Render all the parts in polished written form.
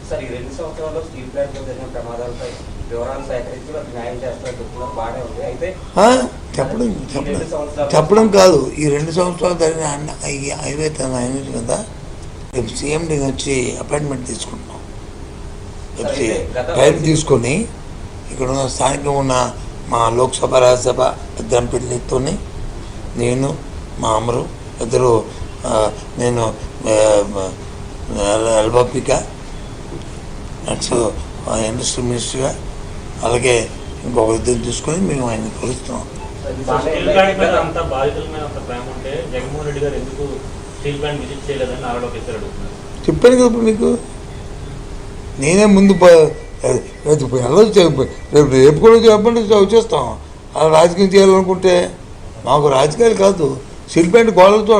Sir ఈ 2 సంవత్సరాల్లో steel plant లో జరిగిన ప్రమాదాలపై వివరాలు సేకరించి వాళ్ళకి న్యాయం చేస్తారని చెప్తున్నారు, బాగానే ఉంది. అయితే చెప్పడం కాదు, ఈ 2 సంవత్సరాలు జరిగిన అయిపోతే అయినది కదా. రేపు సీఎండి వచ్చి అపాయింట్మెంట్ తీసుకుంటున్నాం. టైం తీసుకొని ఇక్కడ ఉన్న స్థానికంగా ఉన్న మా లోక్సభ రాజ్యసభ పెద్దంపల్లితో నేను మా అమరు ఇద్దరు, నేను ఎల్బాపిక నెక్స్ట్ ఇండస్ట్రీ మినిస్టర్గా, అలాగే ఇంకొక ఇద్దరు తీసుకొని మేము ఆయన కలుస్తున్నాం. చెప్పాను కదా మీకు, నేనే ముందు రేపు కూడా చెప్పండి వచ్చేస్తాం. అలా రాజకీయం చేయాలనుకుంటే మాకు రాజకీయాలు కాదు, స్టీల్ ప్లాంట్ గోడలతో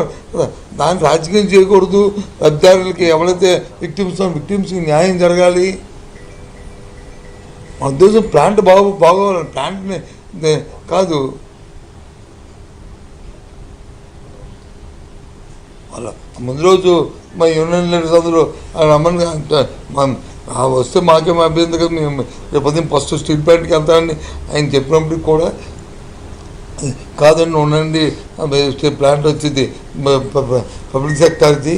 దాన్ని రాజకీయం చేయకూడదు. లబ్ధిదారులకి ఎవరైతే విక్టిమ్స్కి న్యాయం జరగాలి. మా ఉద్దేశం ప్లాంట్ బాగోవాలి, ప్లాంట్ని కాదు. వాళ్ళ ముందు రోజు మా యూనియన్ లీడర్స్ అందరూ రమ్మని వస్తే మాకేం అభ్యంతరం కదా, మేము రేపు ఫస్ట్ స్టీల్ ప్లాంట్కి వెళ్తామని ఆయన చెప్పినప్పటికి కూడా కాదండి ఉండండి, ప్లాంట్ వచ్చింది పబ్లిక్ సెక్టార్ది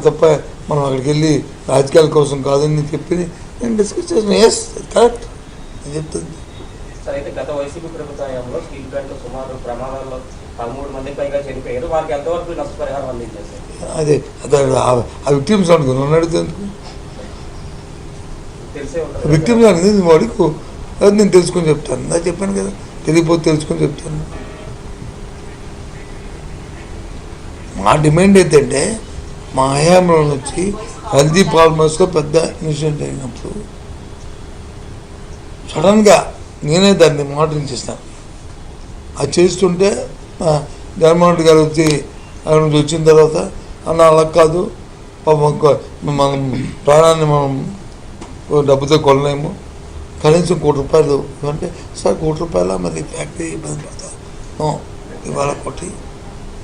తప్ప మనం అక్కడికి వెళ్ళి రాజకీయాల కోసం కాదని చెప్పి నేను డిస్కస్ చేసిన. ఎస్ కరెక్ట్ అని చెప్తుంది. గత వైసీపీ ప్రభుత్వంలో స్టీల్ ప్లాంట్ సుమారు ప్రమాదాల్లో 13 మంది పైగా చనిపోయారు. వారికి ఎంతవరకు నష్టపరిహారం అందించారు? అదే ఆ విక్టిమ్స్ అనుకుని అడిగితే విక్టిమ్స్ అనేది వాడికి అది నేను తెలుసుకొని చెప్తాను. నాకు చెప్పాను కదా, తెలియపోతే తెలుసుకొని చెప్తాను. మా డిమాండ్ ఏంటంటే మా హయాంలో వచ్చి హెల్దీ ఫార్మర్స్లో పెద్ద ఇన్సిడెంట్ అయినప్పుడు సడన్గా నేనే దాన్ని మానిటరింగ్ చేస్తాను. అది చేస్తుంటే జగన్మోహన్ రెడ్డి గారు వచ్చి అక్కడ నుంచి వచ్చిన తర్వాత అన్న అలా కాదు, మనం ప్రాణాన్ని మనం డబ్బుతో కొనలేము, కనీసం ₹1,00,00,000 అంటే సార్ ₹1,00,00,000 మరి ఫ్యాక్టరీ ఇబ్బంది పడతాం ఇవాళ కొట్టి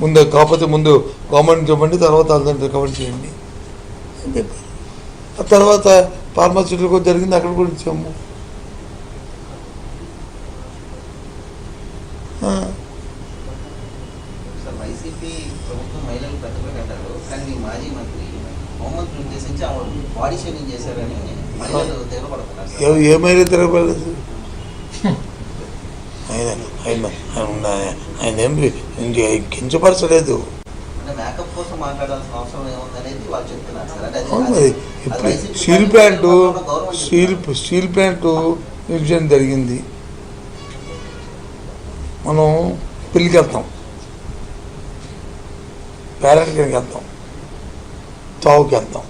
ముందు, కాకపోతే ముందు గవర్నమెంట్ చెప్పండి, తర్వాత అందరిని రికవర్ చేయండి అని చెప్పారు. ఆ తర్వాత ఫార్మాసిటీలకు జరిగింది, అక్కడ కూడా ఇచ్చాము. వైసీపీ ప్రభుత్వం మహిళలు ప్రతిపక్ష అంటారు, కానీ మాజీ మంత్రి హోంమంత్రి ఉద్దేశించి బాడీ షేవింగ్ చేశారని మహిళలు తెగబడుతున్నారు. ఏ మహిళ తిరగబడలేదు? ఆయన ఏం కించపరచలేదు. మేకప్ కోసం మాట్లాడాల్సిన అవసరం ఏముందనేది వాళ్ళు చెప్తున్నారు సార్. ఇప్పుడు స్టీల్ ప్లాంట్ విభజన జరిగింది. మనం పెళ్ళికి వెళ్తాం, పేరెంట్కి వెళ్తాం, చావుకి వెళ్తాం,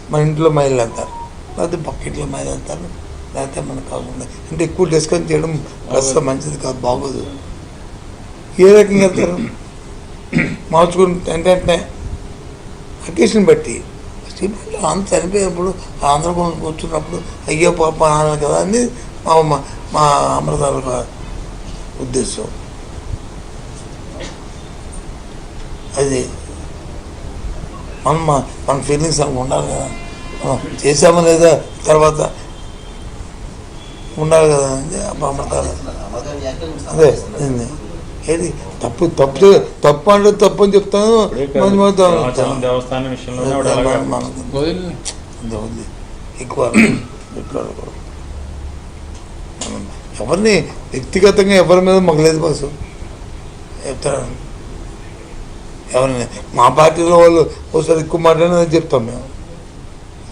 మన ఇంట్లో మహిళలు వెళ్తారు, లేకపోతే పక్కింట్లో మహిళలు వెళ్తారు, లేకపోతే మనకు కావాలి. అంటే ఎక్కువ డిస్కస్ చేయడం అసలు మంచిది కాదు, బాగోదు. ఏ రకంగా వెళ్తారు మార్చుకుని ఏంటంటే అకేషన్ బట్టి. స్టీల్ అంత చనిపోయినప్పుడు ఆంధ్రప్రదేశ్ కూర్చున్నప్పుడు అయ్యో పాప అనాలి కదా అని మా అమృతాల ఉద్దేశం. అది మన ఫీలింగ్స్ అలా ఉండాలి కదా, చేసామా లేదా తర్వాత ఉండాలి కదా అని అమృతాలు. అదే ఏది తప్పు అంటే తప్పు అని చెప్తాను. ఎక్కువ ఎవరిని వ్యక్తిగతంగా ఎవరి మీద మగలేదు బస్సు చెప్తాను. ఎవరిని మా పార్టీలో వాళ్ళు ఒకసారి ఎక్కువ మాట్లాడినది చెప్తాం మేము.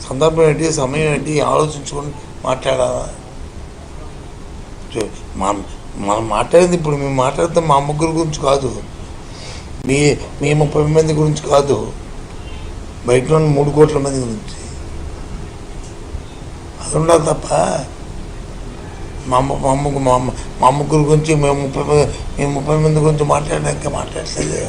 సందర్భం ఏంటి, సమయం ఏంటి ఆలోచించుకొని మాట్లాడాలా. మనం మాట్లాడింది ఇప్పుడు మేము మాట్లాడతాం మా ముగ్గురు గురించి కాదు, మీ 30 మంది గురించి కాదు, బయట 3 కోట్ల మంది గురించి. అది ఉండాలి తప్ప మా ముగ్గురు గురించి మేము 30 మంది గురించి మాట్లాడడానికి మాట్లాడలేదు.